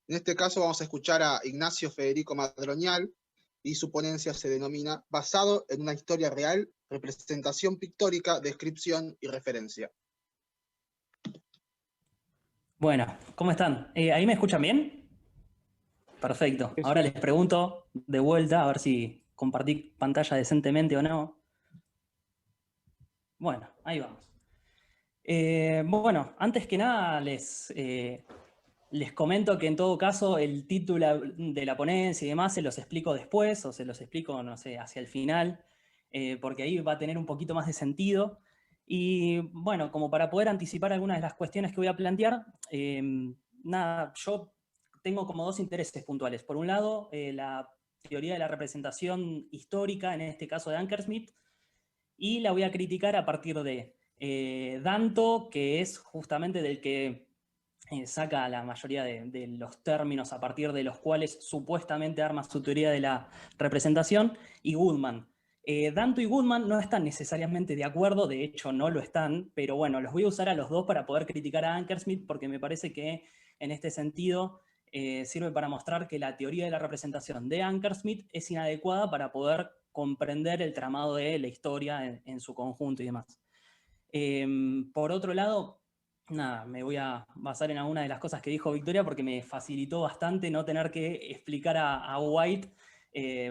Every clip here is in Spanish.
En este caso vamos a escuchar a Ignacio Federico Madroñal y su ponencia se denomina Basado en una historia real, representación pictórica, descripción y referencia. Bueno, ¿cómo están? ¿Ahí me escuchan bien? Perfecto. Ahora les pregunto de vuelta a ver si compartí pantalla decentemente o no. Bueno, ahí vamos. Bueno, antes que nada les comento que en todo caso el título de la ponencia y demás se los explico después o se los explico, no sé, hacia el final, porque ahí va a tener un poquito más de sentido. Y bueno, como para poder anticipar algunas de las cuestiones que voy a plantear, nada, yo tengo como dos intereses puntuales. Por un lado, la teoría de la representación histórica, en este caso de Ankersmit, y la voy a criticar a partir de Danto, que es justamente del que saca la mayoría de los términos a partir de los cuales supuestamente arma su teoría de la representación, y Goodman. Danto y Goodman no están necesariamente de acuerdo, de hecho no lo están, pero bueno, los voy a usar a los dos para poder criticar a Ankersmit, porque me parece que en este sentido sirve para mostrar que la teoría de la representación de Ankersmit es inadecuada para poder comprender el tramado de la historia en su conjunto y demás. Por otro lado, nada, me voy a basar en alguna de las cosas que dijo Victoria porque me facilitó bastante no tener que explicar a White,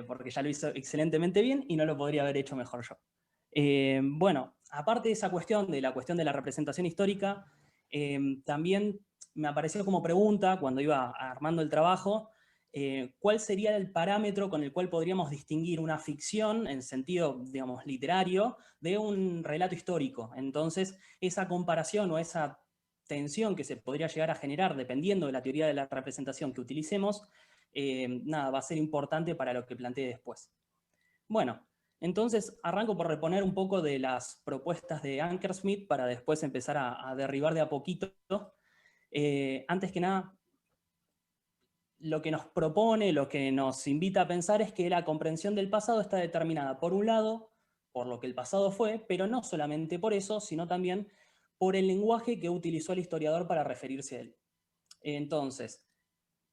porque ya lo hizo excelentemente bien y no lo podría haber hecho mejor yo. Bueno, aparte de esa cuestión, de la cuestión de la representación histórica, también me apareció como pregunta cuando iba armando el trabajo, ¿cuál sería el parámetro con el cual podríamos distinguir una ficción en sentido, digamos, literario de un relato histórico? Entonces, esa comparación o esa tensión que se podría llegar a generar dependiendo de la teoría de la representación que utilicemos, nada, va a ser importante para lo que planteé después. Bueno, entonces arranco por reponer un poco de las propuestas de Ankersmit para después empezar a derribar de a poquito. Antes que nada, lo que nos propone, lo que nos invita a pensar es que la comprensión del pasado está determinada, por un lado, por lo que el pasado fue, pero no solamente por eso, sino también por el lenguaje que utilizó el historiador para referirse a él. Entonces,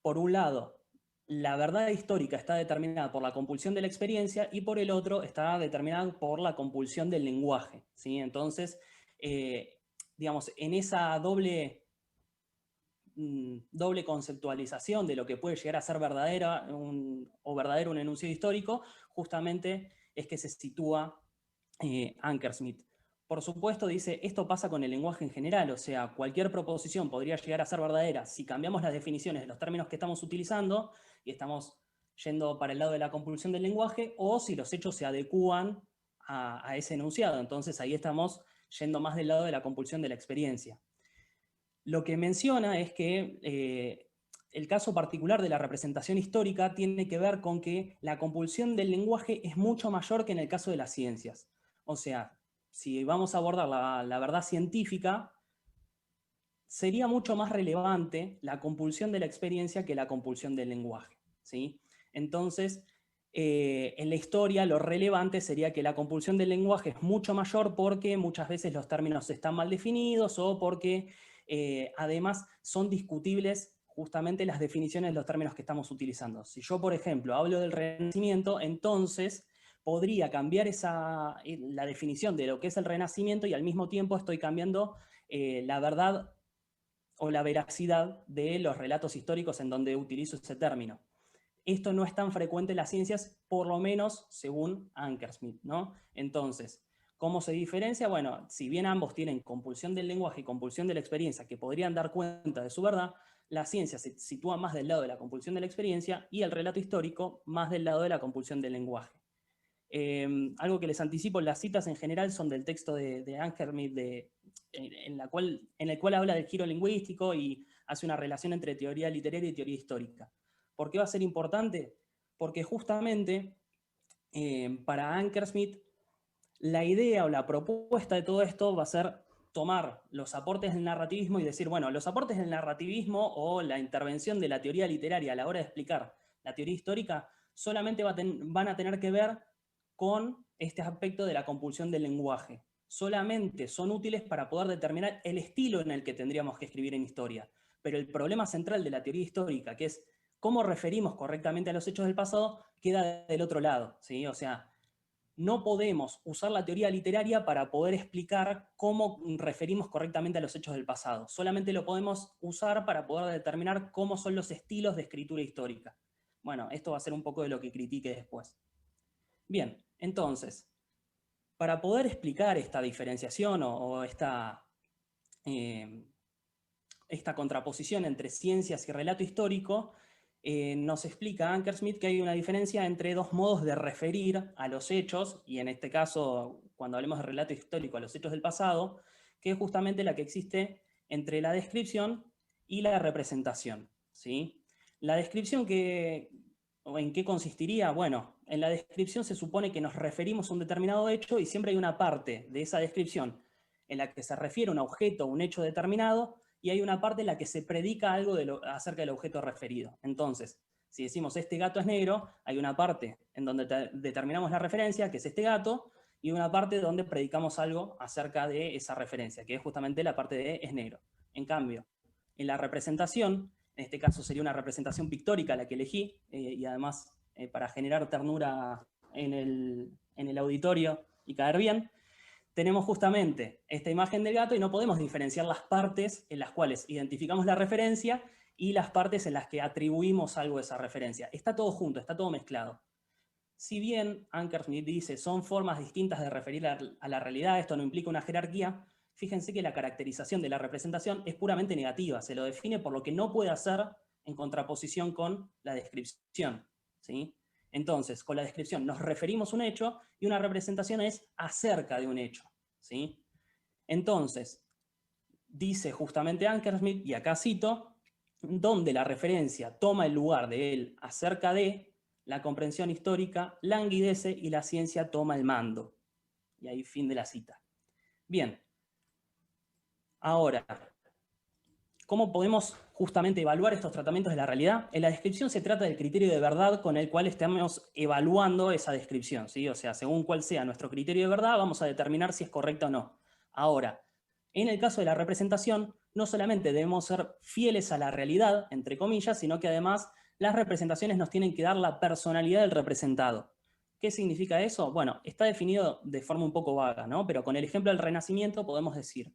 por un lado, la verdad histórica está determinada por la compulsión de la experiencia y por el otro está determinada por la compulsión del lenguaje, ¿sí? Entonces, digamos, en esa doble conceptualización de lo que puede llegar a ser verdadera o verdadero un enunciado histórico, justamente es que se sitúa Ankersmit. Por supuesto, dice, esto pasa con el lenguaje en general, o sea, cualquier proposición podría llegar a ser verdadera si cambiamos las definiciones de los términos que estamos utilizando y estamos yendo para el lado de la compulsión del lenguaje, o si los hechos se adecúan a ese enunciado. Entonces ahí estamos yendo más del lado de la compulsión de la experiencia. Lo que menciona es que el caso particular de la representación histórica tiene que ver con que la compulsión del lenguaje es mucho mayor que en el caso de las ciencias. O sea, si vamos a abordar la verdad científica, sería mucho más relevante la compulsión de la experiencia que la compulsión del lenguaje, ¿sí? Entonces, en la historia lo relevante sería que la compulsión del lenguaje es mucho mayor porque muchas veces los términos están mal definidos o porque además son discutibles justamente las definiciones de los términos que estamos utilizando. Si yo, por ejemplo, hablo del Renacimiento, entonces podría cambiar la definición de lo que es el Renacimiento y al mismo tiempo estoy cambiando la verdad o la veracidad de los relatos históricos en donde utilizo ese término. Esto no es tan frecuente en las ciencias, por lo menos según Ankersmit, ¿no? Entonces, ¿cómo se diferencia? Bueno, si bien ambos tienen compulsión del lenguaje y compulsión de la experiencia que podrían dar cuenta de su verdad, la ciencia se sitúa más del lado de la compulsión de la experiencia y el relato histórico más del lado de la compulsión del lenguaje. Algo que les anticipo, las citas en general son del texto de Ankersmit, en el cual habla del giro lingüístico y hace una relación entre teoría literaria y teoría histórica. ¿Por qué va a ser importante? Porque justamente para Ankersmit la idea o la propuesta de todo esto va a ser tomar los aportes del narrativismo y decir, bueno, los aportes del narrativismo o la intervención de la teoría literaria a la hora de explicar la teoría histórica solamente van a tener que ver con este aspecto de la compulsión del lenguaje. Solamente son útiles para poder determinar el estilo en el que tendríamos que escribir en historia. pero el problema central de la teoría histórica, que es cómo referimos correctamente a los hechos del pasado, queda del otro lado, ¿sí? O sea, no podemos usar la teoría literaria para poder explicar cómo referimos correctamente a los hechos del pasado. Solamente lo podemos usar para poder determinar cómo son los estilos de escritura histórica. Bueno, esto va a ser un poco de lo que critique después. Bien, entonces, para poder explicar esta diferenciación o esta contraposición entre ciencias y relato histórico, nos explica Ankersmit que hay una diferencia entre dos modos de referir a los hechos, y en este caso, cuando hablemos de relato histórico, a los hechos del pasado, que es justamente la que existe entre la descripción y la representación, ¿sí? La descripción ¿en qué consistiría? Bueno, en la descripción se supone que nos referimos a un determinado hecho y siempre hay una parte de esa descripción en la que se refiere a un objeto o un hecho determinado, y hay una parte en la que se predica algo acerca del objeto referido. Entonces, si decimos este gato es negro, hay una parte en donde determinamos la referencia, que es este gato, y una parte donde predicamos algo acerca de esa referencia, que es justamente la parte de es negro. En cambio, en la representación, en este caso sería una representación pictórica la que elegí, y además para generar ternura en el auditorio y caer bien, tenemos justamente esta imagen del gato y no podemos diferenciar las partes en las cuales identificamos la referencia y las partes en las que atribuimos algo de esa referencia. Está todo junto, está todo mezclado. Si bien Ankersmit dice son formas distintas de referir a la realidad, esto no implica una jerarquía, fíjense que la caracterización de la representación es puramente negativa, se lo define por lo que no puede hacer en contraposición con la descripción, ¿sí? Entonces, con la descripción nos referimos a un hecho y una representación es acerca de un hecho, ¿sí? Entonces, dice justamente Ankersmit, y acá cito, donde la referencia toma el lugar de él acerca de, la comprensión histórica languidece y la ciencia toma el mando. Y ahí fin de la cita. Bien. Ahora, ¿cómo podemos justamente evaluar estos tratamientos de la realidad? En la descripción se trata del criterio de verdad con el cual estamos evaluando esa descripción, ¿sí? O sea, según cuál sea nuestro criterio de verdad, vamos a determinar si es correcta o no. Ahora, en el caso de la representación, no solamente debemos ser fieles a la realidad, entre comillas, sino que además las representaciones nos tienen que dar la personalidad del representado. ¿Qué significa eso? Bueno, está definido de forma un poco vaga, ¿no? Pero con el ejemplo del Renacimiento podemos decir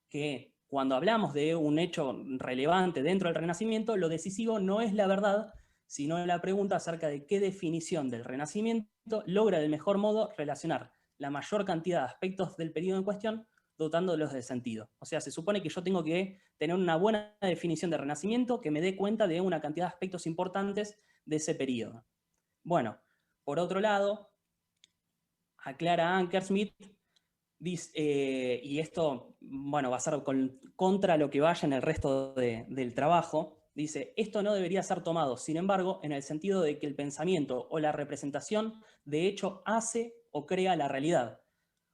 que cuando hablamos de un hecho relevante dentro del Renacimiento, lo decisivo no es la verdad, sino la pregunta acerca de qué definición del Renacimiento logra del mejor modo relacionar la mayor cantidad de aspectos del periodo en cuestión, dotándolos de sentido. O sea, se supone que yo tengo que tener una buena definición de Renacimiento que me dé cuenta de una cantidad de aspectos importantes de ese periodo. Bueno, por otro lado, aclara Ankersmit, y esto, bueno, va a ser contra lo que vaya en el resto del trabajo, dice, esto no debería ser tomado, sin embargo, en el sentido de que el pensamiento o la representación de hecho hace o crea la realidad,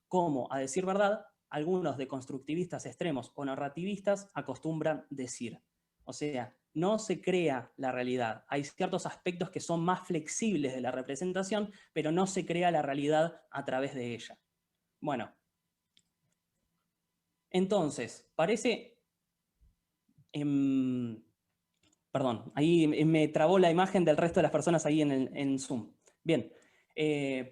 como, a decir verdad, algunos deconstructivistas extremos o narrativistas acostumbran decir. O sea, no se crea la realidad. Hay ciertos aspectos que son más flexibles de la representación, pero no se crea la realidad a través de ella. Bueno, entonces, parece... perdón, ahí me trabó la imagen del resto de las personas ahí en Zoom. Bien,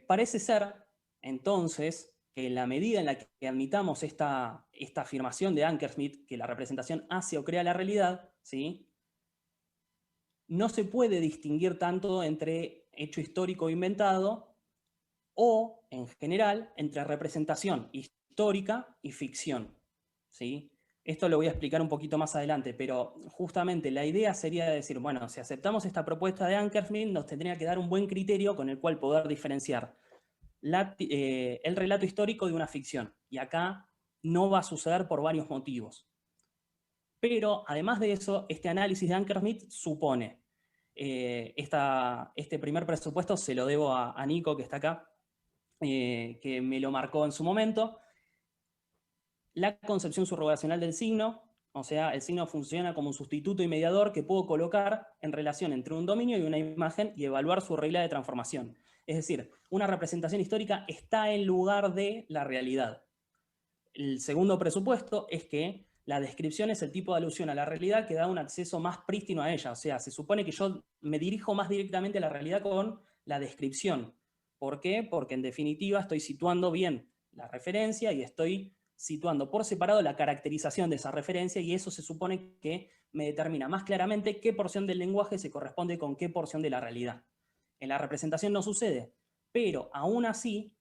parece ser, entonces, que en la medida en la que admitamos esta afirmación de Ankersmit, que la representación hace o crea la realidad, ¿sí? No se puede distinguir tanto entre hecho histórico inventado o, en general, entre representación histórica y ficción, ¿sí? Esto lo voy a explicar un poquito más adelante, pero justamente la idea sería decir, bueno, si aceptamos esta propuesta de Ankersmit, nos tendría que dar un buen criterio con el cual poder diferenciar el relato histórico de una ficción. Y acá no va a suceder por varios motivos. Pero, además de eso, este análisis de Ankersmit supone, este primer presupuesto se lo debo a Nico, que está acá, que me lo marcó en su momento, la concepción subrogacional del signo, o sea, el signo funciona como un sustituto y mediador que puedo colocar en relación entre un dominio y una imagen y evaluar su regla de transformación. Es decir, una representación histórica está en lugar de la realidad. El segundo presupuesto es que La descripción es el tipo de alusión a la realidad que da un acceso más prístino a ella. O sea, se supone que yo me dirijo más directamente a la realidad con la descripción. ¿Por qué? Porque en definitiva estoy situando bien la referencia y estoy situando por separado la caracterización de esa referencia, y eso se supone que me determina más claramente qué porción del lenguaje se corresponde con qué porción de la realidad. En la representación no sucede, pero aún así,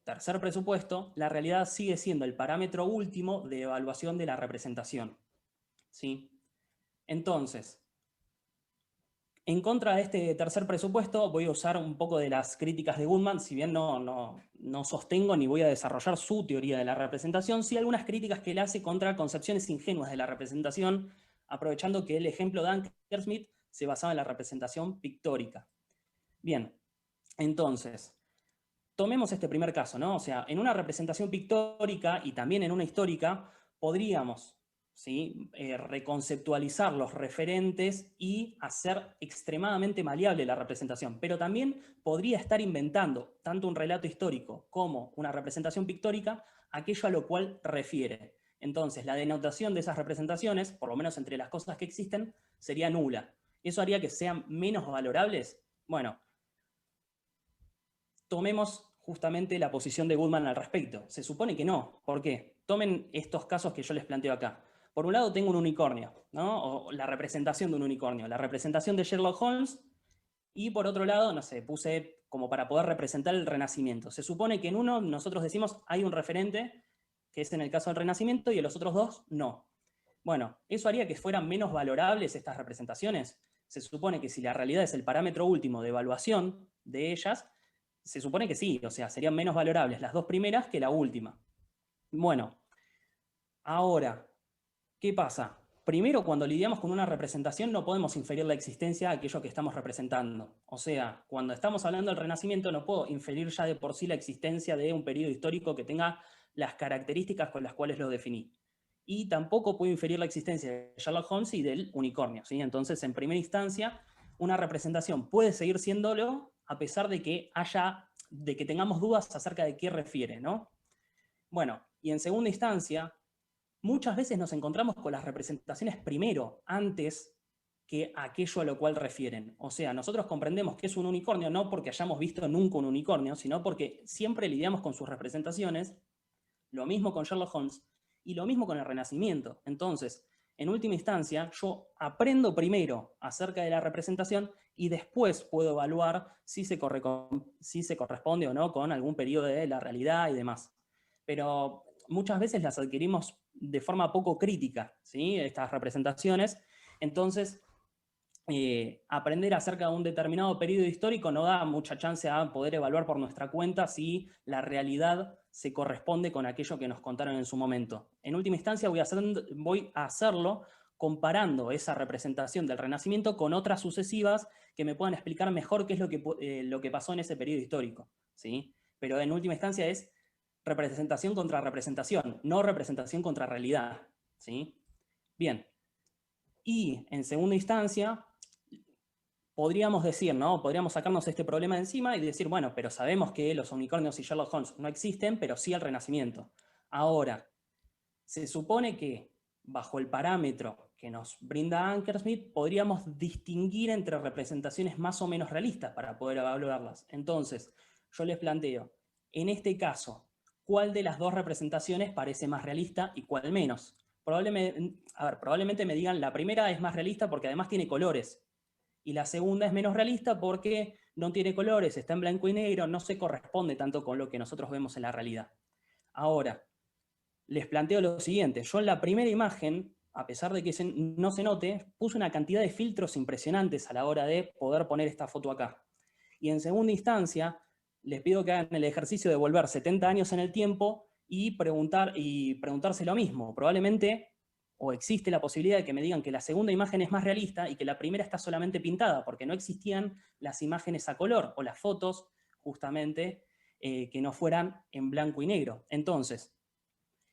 tercer presupuesto, la realidad sigue siendo el parámetro último de evaluación de la representación. ¿Sí? Entonces, en contra de este tercer presupuesto, voy a usar un poco de las críticas de Goodman, si bien no sostengo ni voy a desarrollar su teoría de la representación, sí algunas críticas que él hace contra concepciones ingenuas de la representación, aprovechando que el ejemplo de Ankersmit se basaba en la representación pictórica. Bien, entonces, tomemos este primer caso, ¿no? O sea, en una representación pictórica y también en una histórica, podríamos, ¿sí?, reconceptualizar los referentes y hacer extremadamente maleable la representación, pero también podría estar inventando tanto un relato histórico como una representación pictórica aquello a lo cual refiere. Entonces, la denotación de esas representaciones, por lo menos entre las cosas que existen, sería nula. ¿Eso haría que sean menos valorables? Bueno, tomemos justamente la posición de Goodman al respecto. Se supone que no. ¿Por qué? Tomen estos casos que yo les planteo acá. Por un lado tengo un unicornio, ¿no? O la representación de un unicornio, la representación de Sherlock Holmes, y por otro lado, no sé, puse como para poder representar el Renacimiento. Se supone que en uno nosotros decimos hay un referente, que es en el caso del Renacimiento, y en los otros dos no. Bueno, ¿eso haría que fueran menos valorables estas representaciones? Se supone que si la realidad es el parámetro último de evaluación de ellas, se supone que sí, o sea, serían menos valorables las dos primeras que la última. Bueno, ahora, ¿qué pasa? Primero, cuando lidiamos con una representación no podemos inferir la existencia a aquello que estamos representando. O sea, cuando estamos hablando del Renacimiento no puedo inferir ya de por sí la existencia de un periodo histórico que tenga las características con las cuales lo definí. Y tampoco puedo inferir la existencia de Sherlock Holmes y del unicornio, ¿sí? Entonces, en primera instancia, una representación puede seguir siéndolo a pesar de que tengamos dudas acerca de qué refiere, ¿no? Bueno, y en segunda instancia, muchas veces nos encontramos con las representaciones primero, antes que aquello a lo cual refieren. O sea, nosotros comprendemos que es un unicornio no porque hayamos visto nunca un unicornio, sino porque siempre lidiamos con sus representaciones, lo mismo con Sherlock Holmes y lo mismo con el Renacimiento. Entonces, en última instancia, yo aprendo primero acerca de la representación y después puedo evaluar si se corresponde o no con algún periodo de la realidad y demás. Pero muchas veces las adquirimos de forma poco crítica, ¿sí?, estas representaciones. Entonces, aprender acerca de un determinado periodo histórico no da mucha chance a poder evaluar por nuestra cuenta si la realidad se corresponde con aquello que nos contaron en su momento. En última instancia voy a hacerlo comparando esa representación del Renacimiento con otras sucesivas que me puedan explicar mejor qué es lo que pasó en ese periodo histórico, ¿sí? Pero en última instancia es representación contra representación, no representación contra realidad, ¿sí? Bien. Y en segunda instancia, podríamos decir, ¿no? Podríamos sacarnos este problema de encima y decir, bueno, pero sabemos que los unicornios y Sherlock Holmes no existen, pero sí el Renacimiento. Ahora, se supone que bajo el parámetro que nos brinda Ankersmit, podríamos distinguir entre representaciones más o menos realistas para poder evaluarlas. Entonces, yo les planteo, en este caso, ¿cuál de las dos representaciones parece más realista y cuál menos? Probablemente me digan, la primera es más realista porque además tiene colores, y la segunda es menos realista porque no tiene colores, está en blanco y negro, no se corresponde tanto con lo que nosotros vemos en la realidad. Ahora, les planteo lo siguiente. Yo en la primera imagen, a pesar de que no se note, puse una cantidad de filtros impresionantes a la hora de poder poner esta foto acá. Y en segunda instancia, les pido que hagan el ejercicio de volver 70 años en el tiempo y preguntarse lo mismo. Probablemente, o existe la posibilidad de que me digan que la segunda imagen es más realista y que la primera está solamente pintada, porque no existían las imágenes a color o las fotos, justamente, que no fueran en blanco y negro. Entonces,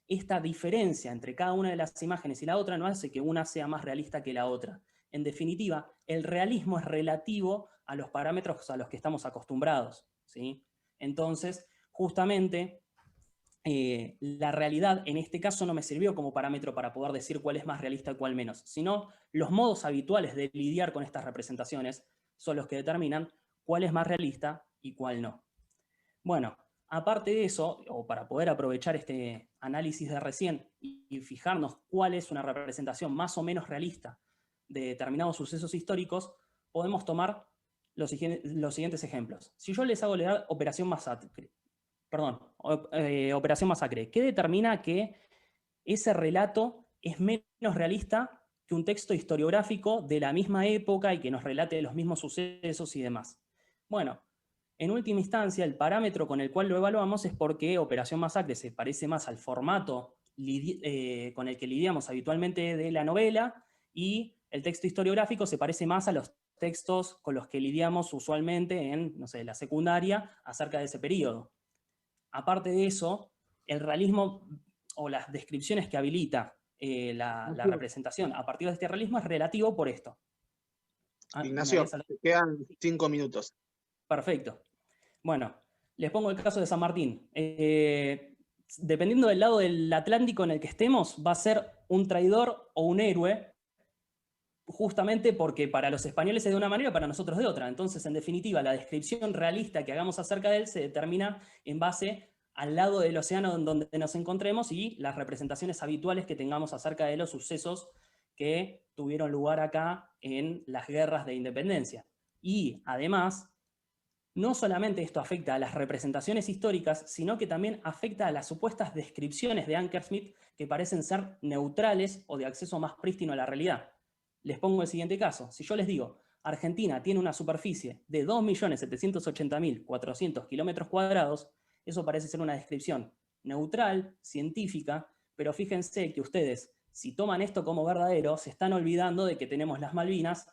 esta diferencia entre cada una de las imágenes y la otra no hace que una sea más realista que la otra. En definitiva, el realismo es relativo a los parámetros a los que estamos acostumbrados, ¿sí? Entonces, justamente, la realidad en este caso no me sirvió como parámetro para poder decir cuál es más realista y cuál menos, sino los modos habituales de lidiar con estas representaciones son los que determinan cuál es más realista y cuál no. Bueno, aparte de eso, o para poder aprovechar este análisis de recién y fijarnos cuál es una representación más o menos realista de determinados sucesos históricos, podemos tomar los siguientes ejemplos. Si yo les hago leer Operación Masacre, ¿qué determina que ese relato es menos realista que un texto historiográfico de la misma época y que nos relate los mismos sucesos y demás? Bueno, en última instancia, el parámetro con el cual lo evaluamos es porque Operación Masacre se parece más al formato con el que lidiamos habitualmente de la novela, y el texto historiográfico se parece más a los textos con los que lidiamos usualmente en, no sé, la secundaria acerca de ese periodo. Aparte de eso, el realismo o las descripciones que habilita la representación a partir de este realismo es relativo por esto. Ignacio, te quedan 5 minutos. Perfecto. Bueno, les pongo el caso de San Martín. Dependiendo del lado del Atlántico en el que estemos, va a ser un traidor o un héroe, justamente porque para los españoles es de una manera, para nosotros de otra. Entonces, en definitiva, la descripción realista que hagamos acerca de él se determina en base al lado del océano en donde nos encontremos y las representaciones habituales que tengamos acerca de los sucesos que tuvieron lugar acá en las guerras de independencia. Y además, no solamente esto afecta a las representaciones históricas, sino que también afecta a las supuestas descripciones de Ankersmit que parecen ser neutrales o de acceso más prístino a la realidad. Les pongo el siguiente caso. Si yo les digo, Argentina tiene una superficie de 2.780.400 kilómetros cuadrados, eso parece ser una descripción neutral, científica, pero fíjense que ustedes, si toman esto como verdadero, se están olvidando de que tenemos las Malvinas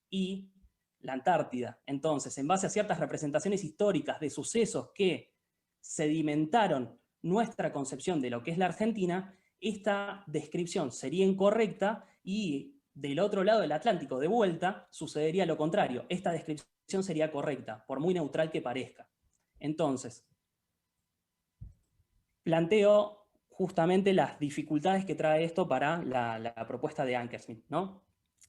y la Antártida. Entonces, en base a ciertas representaciones históricas de sucesos que sedimentaron nuestra concepción de lo que es la Argentina, esta descripción sería incorrecta y del otro lado del Atlántico, de vuelta, sucedería lo contrario. Esta descripción sería correcta, por muy neutral que parezca. Entonces, planteo justamente las dificultades que trae esto para la propuesta de Ankersmit, ¿no?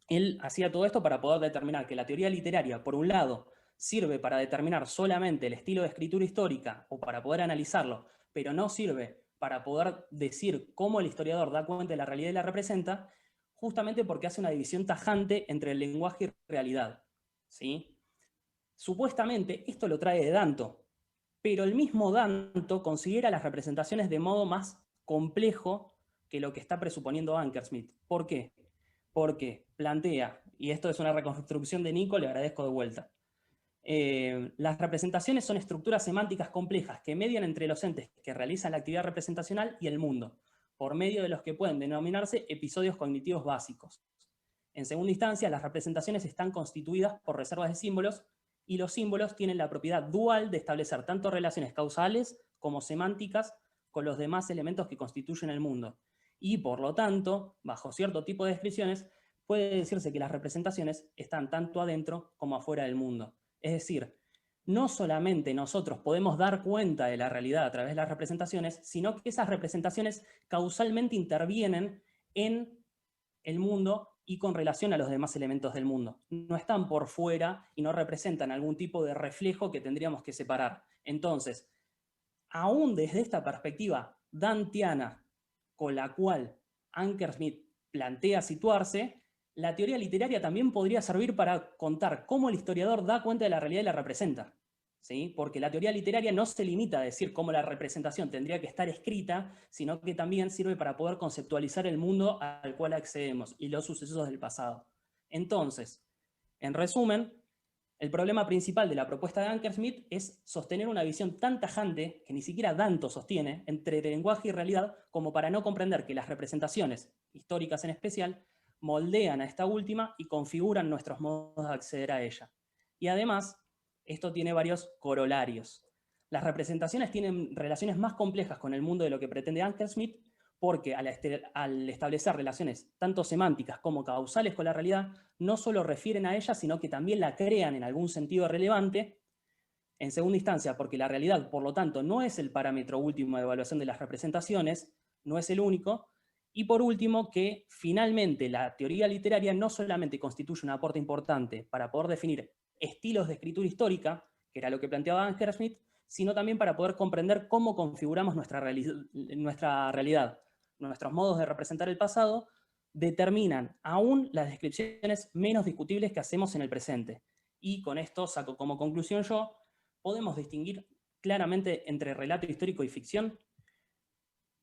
Él hacía todo esto para poder determinar que la teoría literaria, por un lado, sirve para determinar solamente el estilo de escritura histórica o para poder analizarlo, pero no sirve para poder decir cómo el historiador da cuenta de la realidad y la representa, justamente porque hace una división tajante entre el lenguaje y realidad, ¿sí? Supuestamente esto lo trae de Danto, pero el mismo Danto considera las representaciones de modo más complejo que lo que está presuponiendo Ankersmit. ¿Por qué? Porque plantea, y esto es una reconstrucción de Nico, le agradezco de vuelta, las representaciones son estructuras semánticas complejas que median entre los entes que realizan la actividad representacional y el mundo, por medio de los que pueden denominarse episodios cognitivos básicos. En segunda instancia, las representaciones están constituidas por reservas de símbolos, y los símbolos tienen la propiedad dual de establecer tanto relaciones causales como semánticas con los demás elementos que constituyen el mundo. Y por lo tanto, bajo cierto tipo de descripciones, puede decirse que las representaciones están tanto adentro como afuera del mundo. Es decir, no solamente nosotros podemos dar cuenta de la realidad a través de las representaciones, sino que esas representaciones causalmente intervienen en el mundo y con relación a los demás elementos del mundo. No están por fuera y no representan algún tipo de reflejo que tendríamos que separar. Entonces, aún desde esta perspectiva dantiana con la cual Ankersmit plantea situarse, la teoría literaria también podría servir para contar cómo el historiador da cuenta de la realidad y la representa. ¿Sí? Porque la teoría literaria no se limita a decir cómo la representación tendría que estar escrita, sino que también sirve para poder conceptualizar el mundo al cual accedemos y los sucesos del pasado. Entonces, en resumen, el problema principal de la propuesta de Ankersmit es sostener una visión tan tajante, que ni siquiera Danto sostiene, entre lenguaje y realidad, como para no comprender que las representaciones, históricas en especial, moldean a esta última y configuran nuestros modos de acceder a ella. Y además, esto tiene varios corolarios. Las representaciones tienen relaciones más complejas con el mundo de lo que pretende Ankersmit, porque al establecer relaciones tanto semánticas como causales con la realidad, no solo refieren a ella, sino que también la crean en algún sentido relevante, En segunda instancia, porque la realidad, por lo tanto, no es el parámetro último de evaluación de las representaciones, no es el único. Y por último, que finalmente la teoría literaria no solamente constituye un aporte importante para poder definir estilos de escritura histórica, que era lo que planteaba Ankerschmidt, sino también para poder comprender cómo configuramos nuestra realidad. Nuestros modos de representar el pasado determinan aún las descripciones menos discutibles que hacemos en el presente. Y con esto saco como conclusión yo, podemos distinguir claramente entre relato histórico y ficción,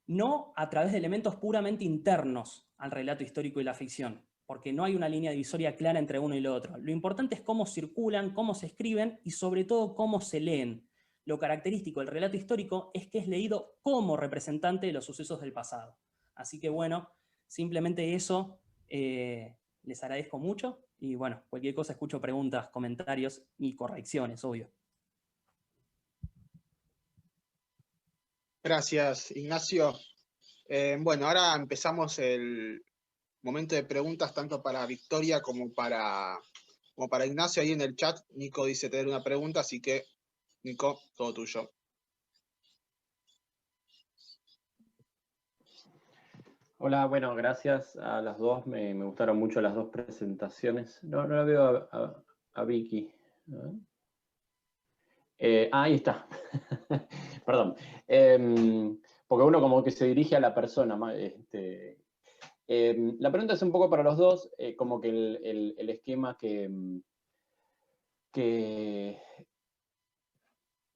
no a través de elementos puramente internos al relato histórico y la ficción, porque no hay una línea divisoria clara entre uno y lo otro. Lo importante es cómo circulan, cómo se escriben y sobre todo cómo se leen. Lo característico del relato histórico es que es leído como representante de los sucesos del pasado. Así que bueno, simplemente eso, les agradezco mucho y bueno, cualquier cosa escucho preguntas, comentarios y correcciones, obvio. Gracias, Ignacio. Bueno, ahora empezamos el momento de preguntas tanto para Victoria como para Ignacio. Ahí en el chat, Nico dice tener una pregunta, así que, Nico, todo tuyo. Hola, bueno, gracias a las dos. Me gustaron mucho las dos presentaciones. No la veo a Vicky. Ahí está. Perdón. Porque uno como que se dirige a la persona. La pregunta es un poco para los dos, como que el esquema que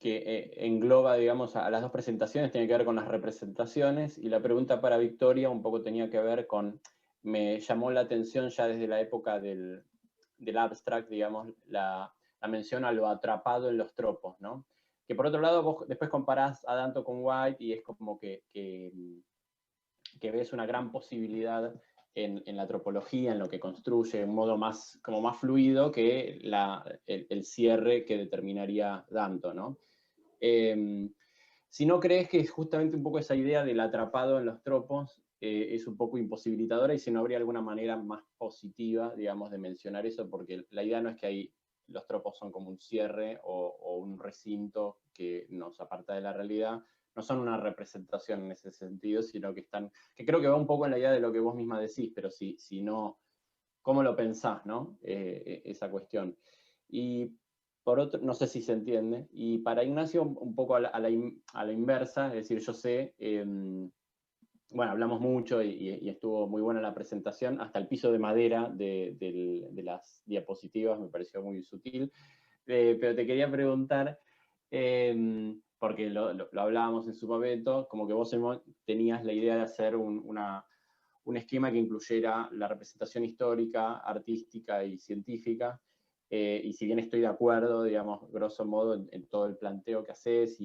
engloba, digamos, a las dos presentaciones tiene que ver con las representaciones, y la pregunta para Victoria un poco tenía que ver con, me llamó la atención ya desde la época del abstract, digamos, la mención a lo atrapado en los tropos, ¿no? Que por otro lado vos después comparás a Danto con White y es como que ves una gran posibilidad en la tropología, en lo que construye, un modo como más fluido que el cierre que determinaría Danto, ¿no? Si no crees que justamente un poco esa idea del atrapado en los tropos es un poco imposibilitadora, y si no habría alguna manera más positiva, digamos, de mencionar eso, porque la idea no es que los tropos son como un cierre o un recinto que nos aparta de la realidad, no son una representación en ese sentido, sino que que creo que va un poco en la idea de lo que vos misma decís, pero si no, ¿cómo lo pensás, no? Esa cuestión. Y por otro, no sé si se entiende, y para Ignacio un poco a la inversa, es decir, yo sé, bueno, hablamos mucho y estuvo muy buena la presentación, hasta el piso de madera de las diapositivas me pareció muy sutil, pero te quería preguntar, porque lo hablábamos en su momento, como que vos tenías la idea de hacer un esquema que incluyera la representación histórica, artística y científica, y si bien estoy de acuerdo, digamos, grosso modo, en todo el planteo que haces,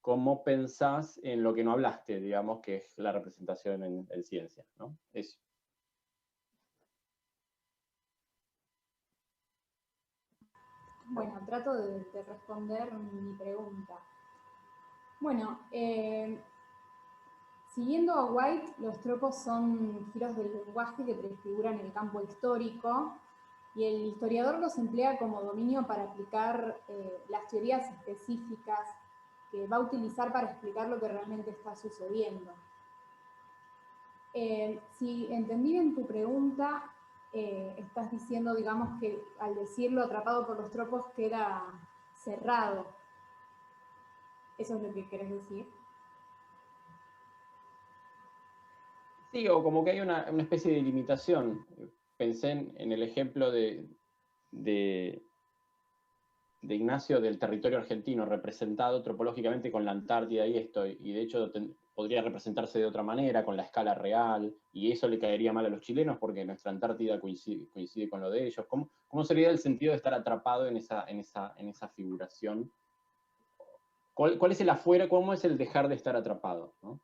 ¿cómo pensás en lo que no hablaste, digamos, que es la representación en ciencia, ¿no? Eso. Bueno, trato de responder mi pregunta. Bueno, siguiendo a White, los tropos son giros del lenguaje que prefiguran el campo histórico, y el historiador los emplea como dominio para aplicar las teorías específicas que va a utilizar para explicar lo que realmente está sucediendo. Si entendí bien tu pregunta, estás diciendo, digamos, que al decirlo atrapado por los tropos queda cerrado. ¿Eso es lo que querés decir? Sí, o como que hay una especie de limitación. Pensé en el ejemplo de Ignacio del territorio argentino, representado tropológicamente con la Antártida y esto, y de hecho podría representarse de otra manera, con la escala real, y eso le caería mal a los chilenos porque nuestra Antártida coincide con lo de ellos. ¿Cómo sería el sentido de estar atrapado en esa figuración? ¿Cuál es el afuera? ¿Cómo es el dejar de estar atrapado, ¿no?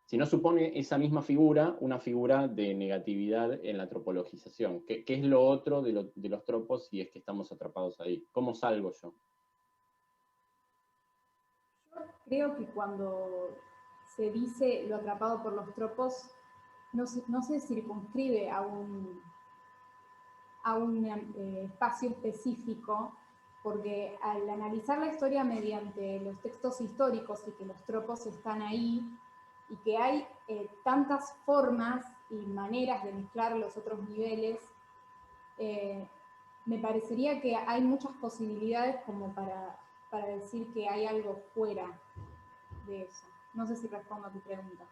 Si no supone esa misma figura una figura de negatividad en la tropologización. ¿Qué es lo otro de los tropos si es que estamos atrapados ahí? ¿Cómo salgo yo? Yo creo que cuando se dice lo atrapado por los tropos, no se circunscribe a a un espacio específico, porque al analizar la historia mediante los textos históricos y que los tropos están ahí, y que hay tantas formas y maneras de mezclar los otros niveles, me parecería que hay muchas posibilidades como para decir que hay algo fuera de eso. No sé si respondo a tu pregunta.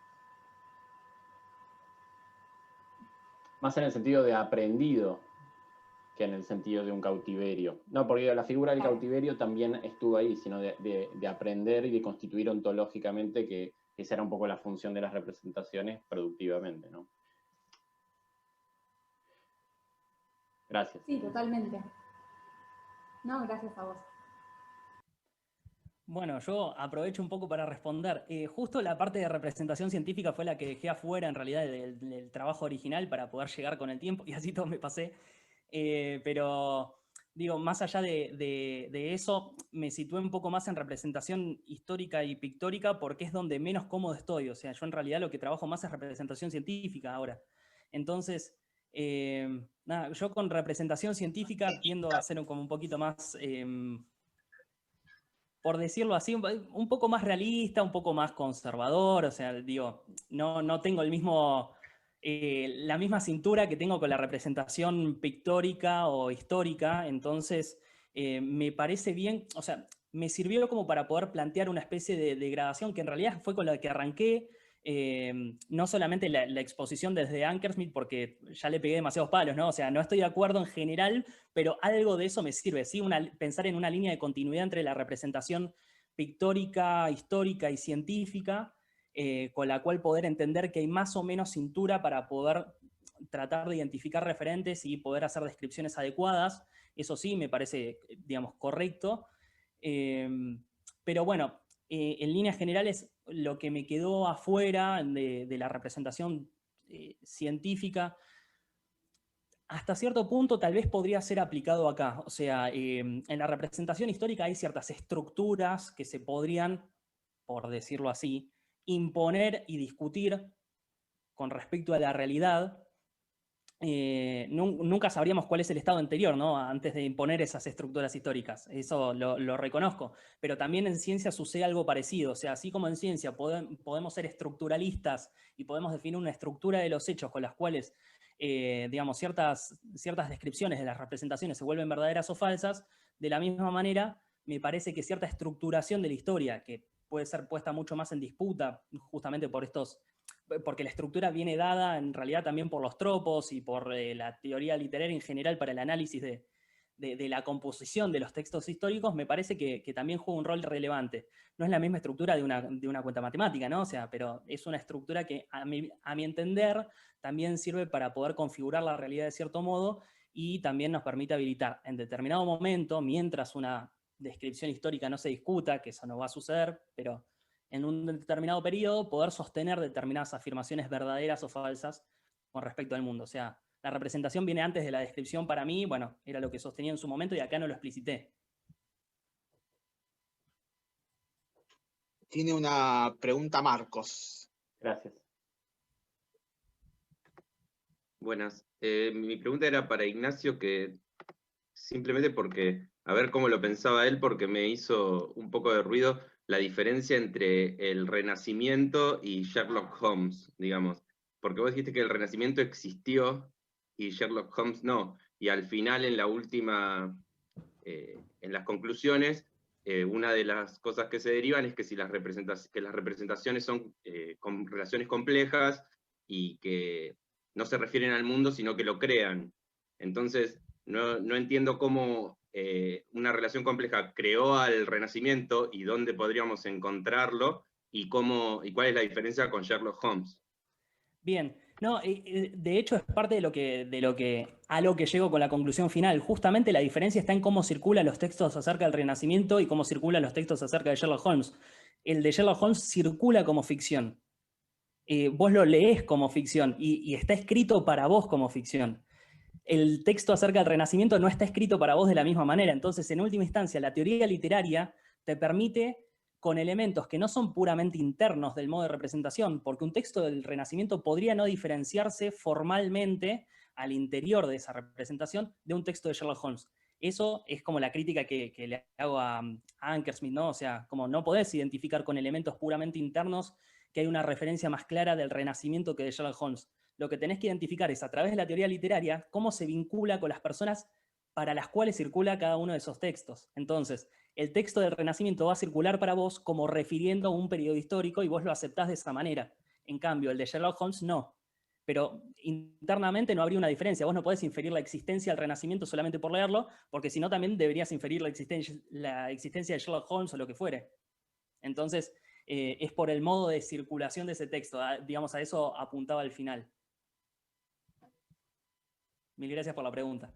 Más en el sentido de aprendido que en el sentido de un cautiverio. No, porque la figura del cautiverio también estuvo ahí, sino de aprender y de constituir ontológicamente, que esa era un poco la función de las representaciones productivamente, ¿no? Gracias. Sí, totalmente. No, gracias a vos. Bueno, yo aprovecho un poco para responder. Justo la parte de representación científica fue la que dejé afuera en realidad del trabajo original para poder llegar con el tiempo, y así todo me pasé. Pero digo, más allá de eso, me situé un poco más en representación histórica y pictórica porque es donde menos cómodo estoy. O sea, yo en realidad lo que trabajo más es representación científica ahora. Entonces, nada, yo con representación científica tiendo a ser como un poquito más... por decirlo así, un poco más realista, un poco más conservador, o sea, digo, no tengo el mismo, la misma cintura que tengo con la representación pictórica o histórica, entonces me parece bien, o sea, me sirvió como para poder plantear una especie de degradación que en realidad fue con la que arranqué, no solamente la exposición desde Ankersmit, porque ya le pegué demasiados palos, ¿no? O sea, no estoy de acuerdo en general, pero algo de eso me sirve, ¿sí? Pensar en una línea de continuidad entre la representación pictórica, histórica y científica, con la cual poder entender que hay más o menos cintura para poder tratar de identificar referentes y poder hacer descripciones adecuadas. Eso sí, me parece, digamos, correcto. Pero bueno, en líneas generales, lo que me quedó afuera de la representación científica, hasta cierto punto tal vez podría ser aplicado acá. O sea, en la representación histórica hay ciertas estructuras que se podrían, por decirlo así, imponer y discutir con respecto a la realidad. Nunca sabríamos cuál es el estado anterior, ¿no? Antes de imponer esas estructuras históricas. Eso lo reconozco. Pero también en ciencia sucede algo parecido. O sea, así como en ciencia podemos ser estructuralistas y podemos definir una estructura de los hechos con las cuales, digamos, ciertas descripciones de las representaciones se vuelven verdaderas o falsas, de la misma manera, me parece que cierta estructuración de la historia, que puede ser puesta mucho más en disputa, justamente porque la estructura viene dada en realidad también por los tropos y por la teoría literaria en general para el análisis de la composición de los textos históricos, me parece que también juega un rol relevante. No es la misma estructura de una cuenta matemática, ¿no? O sea, pero es una estructura que a mi entender también sirve para poder configurar la realidad de cierto modo y también nos permite habilitar en determinado momento, mientras una descripción histórica no se discuta, que eso no va a suceder, pero en un determinado periodo, poder sostener determinadas afirmaciones verdaderas o falsas con respecto al mundo. O sea, la representación viene antes de la descripción para mí, bueno, era lo que sostenía en su momento y acá no lo explicité. Tiene una pregunta Marcos. Gracias. Buenas. Mi pregunta era para Ignacio, que simplemente porque, a ver cómo lo pensaba él, porque me hizo un poco de ruido la diferencia entre el Renacimiento y Sherlock Holmes, digamos. Porque vos dijiste que el Renacimiento existió y Sherlock Holmes no. Y al final, en la última, en las conclusiones, una de las cosas que se derivan es que si las representaciones son con relaciones complejas y que no se refieren al mundo, sino que lo crean. Entonces, no entiendo cómo una relación compleja creó al Renacimiento y dónde podríamos encontrarlo y cuál es la diferencia con Sherlock Holmes. Bien, no, de hecho es parte de lo que a lo que llego con la conclusión final. Justamente la diferencia está en cómo circulan los textos acerca del Renacimiento y cómo circulan los textos acerca de Sherlock Holmes. El de Sherlock Holmes circula como ficción. Vos lo leés como ficción y está escrito para vos como ficción. El texto acerca del Renacimiento no está escrito para vos de la misma manera. Entonces, en última instancia, la teoría literaria te permite, con elementos que no son puramente internos del modo de representación, porque un texto del Renacimiento podría no diferenciarse formalmente al interior de esa representación de un texto de Sherlock Holmes. Eso es como la crítica que le hago a Ankersmith, ¿no? O sea, como no podés identificar con elementos puramente internos que hay una referencia más clara del Renacimiento que de Sherlock Holmes. Lo que tenés que identificar es, a través de la teoría literaria, cómo se vincula con las personas para las cuales circula cada uno de esos textos. Entonces, el texto del Renacimiento va a circular para vos como refiriendo a un periodo histórico y vos lo aceptás de esa manera. En cambio, el de Sherlock Holmes no. Pero internamente no habría una diferencia. Vos no podés inferir la existencia del Renacimiento solamente por leerlo, porque si no también deberías inferir la existencia de Sherlock Holmes o lo que fuere. Entonces, es por el modo de circulación de ese texto. Digamos, a eso apuntaba al final. Mil gracias por la pregunta.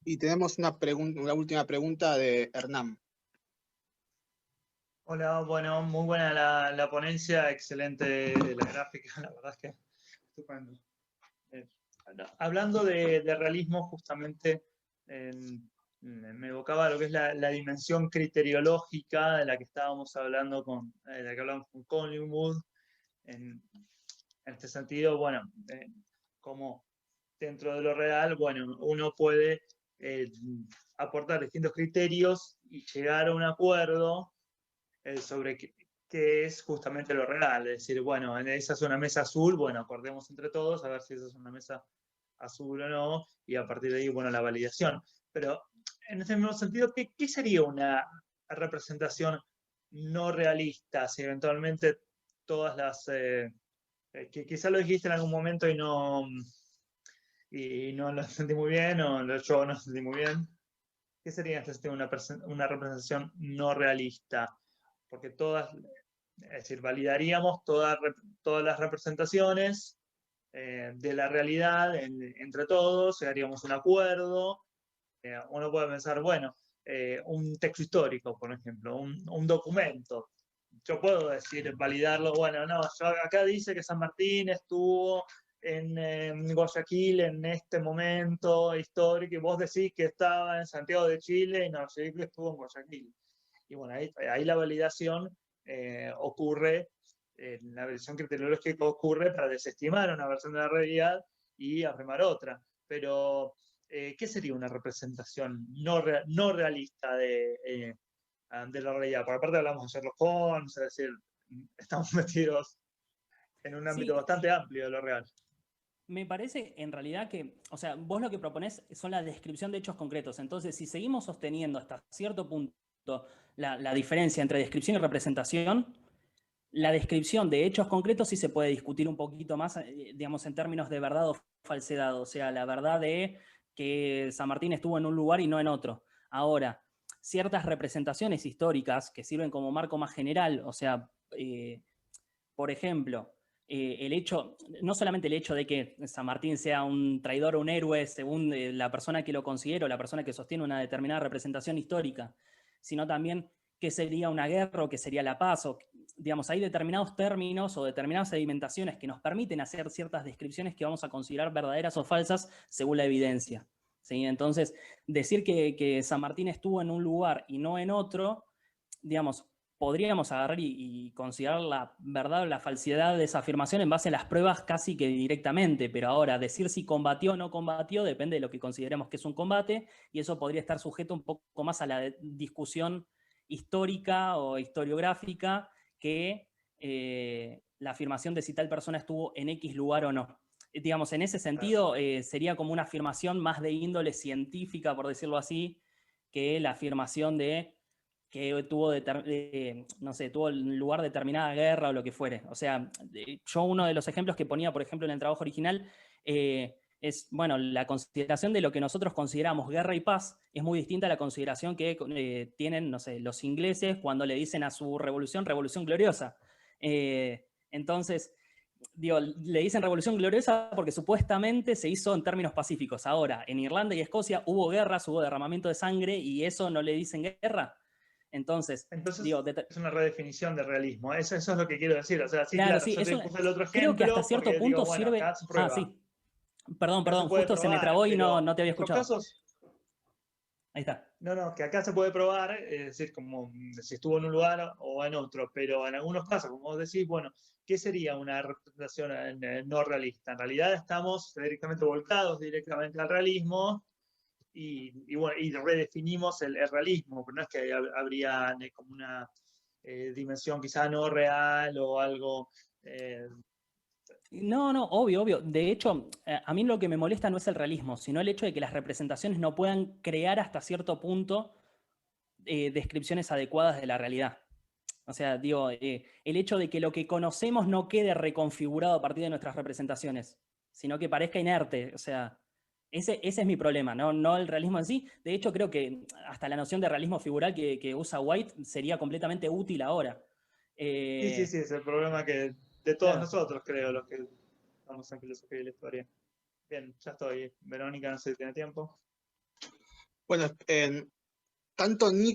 Y tenemos una última pregunta de Hernán. Hola, bueno, muy buena la ponencia, excelente la gráfica, la verdad es que estupendo. Hablando de realismo, justamente me evocaba lo que es la dimensión criteriológica de la que estábamos hablando de la que hablamos con Collingwood. En este sentido, bueno, como dentro de lo real, bueno, uno puede aportar distintos criterios y llegar a un acuerdo sobre qué es justamente lo real. Es decir, bueno, esa es una mesa azul, bueno, acordemos entre todos a ver si esa es una mesa azul o no, y a partir de ahí, bueno, la validación. Pero en ese mismo sentido, ¿qué sería una representación no realista? Si eventualmente todas las... que quizá lo dijiste en algún momento y no lo sentí muy bien, o yo no lo sentí muy bien. ¿Qué sería una representación no realista? Porque es decir, validaríamos todas las representaciones de la realidad entre todos, llegaríamos a un acuerdo. Uno puede pensar, bueno, un texto histórico, por ejemplo, un documento. Yo puedo decir, validarlo, bueno, no, acá dice que San Martín estuvo en Guayaquil en este momento histórico, y vos decís que estaba en Santiago de Chile, y no, yo digo que estuvo en Guayaquil. Y bueno, ahí la validación ocurre, la validación criteriológica ocurre para desestimar una versión de la realidad y afirmar otra. Pero, ¿qué sería una representación no realista de la realidad? Por aparte hablamos de Sherlock Holmes, es decir, estamos metidos en un ámbito bastante amplio de lo real. Me parece en realidad que, o sea, vos lo que proponés son la descripción de hechos concretos. Entonces, si seguimos sosteniendo hasta cierto punto la diferencia entre descripción y representación, la descripción de hechos concretos sí se puede discutir un poquito más, digamos, en términos de verdad o falsedad. O sea, la verdad de que San Martín estuvo en un lugar y no en otro. Ahora, ciertas representaciones históricas que sirven como marco más general, o sea, por ejemplo, el hecho, no solamente el hecho de que San Martín sea un traidor o un héroe según la persona que lo considera o la persona que sostiene una determinada representación histórica, sino también qué sería una guerra o qué sería la paz. O, digamos, hay determinados términos o determinadas sedimentaciones que nos permiten hacer ciertas descripciones que vamos a considerar verdaderas o falsas según la evidencia. ¿Sí? Entonces, decir que San Martín estuvo en un lugar y no en otro, digamos, podríamos agarrar y considerar la verdad o la falsedad de esa afirmación en base a las pruebas casi que directamente, pero ahora decir si combatió o no combatió depende de lo que consideremos que es un combate, y eso podría estar sujeto un poco más a la discusión histórica o historiográfica que la afirmación de si tal persona estuvo en X lugar o no. Digamos, en ese sentido sería como una afirmación más de índole científica, por decirlo así, que la afirmación de que tuvo, no sé, tuvo lugar determinada guerra o lo que fuere. O sea, yo uno de los ejemplos que ponía, por ejemplo, en el trabajo original, es, bueno, la consideración de lo que nosotros consideramos guerra y paz es muy distinta a la consideración que tienen, no sé, los ingleses cuando le dicen a su revolución, revolución gloriosa. Entonces, digo, le dicen revolución gloriosa porque supuestamente se hizo en términos pacíficos. Ahora, en Irlanda y Escocia hubo guerras, hubo derramamiento de sangre, y eso no le dicen guerra. Entonces digo, es una redefinición de realismo. Eso es lo que quiero decir. O sea, sí, claro, claro, sí, yo te puse el otro ejemplo. creo que hasta cierto punto digo, sirve. Acá se prueba. Sí. Perdón, justo se me trabó y no te había escuchado. Ahí está. No, que acá se puede probar, es decir, como si estuvo en un lugar o en otro, pero en algunos casos, como vos decís, bueno, ¿qué sería una representación no realista? En realidad estamos directamente volcados directamente al realismo bueno, y redefinimos el realismo, pero no es que habría como una dimensión quizá no real o algo... No, obvio. De hecho, a mí lo que me molesta no es el realismo, sino el hecho de que las representaciones no puedan crear hasta cierto punto descripciones adecuadas de la realidad. O sea, digo, el hecho de que lo que conocemos no quede reconfigurado a partir de nuestras representaciones, sino que parezca inerte. O sea, ese es mi problema, no el realismo en sí. De hecho, creo que hasta la noción de realismo figural que usa White sería completamente útil ahora. Sí, es el problema que de todos Claro. nosotros, creo, los que estamos en filosofía y la historia. Bien, ya estoy. Verónica, no sé si tiene tiempo. Bueno, tanto Nico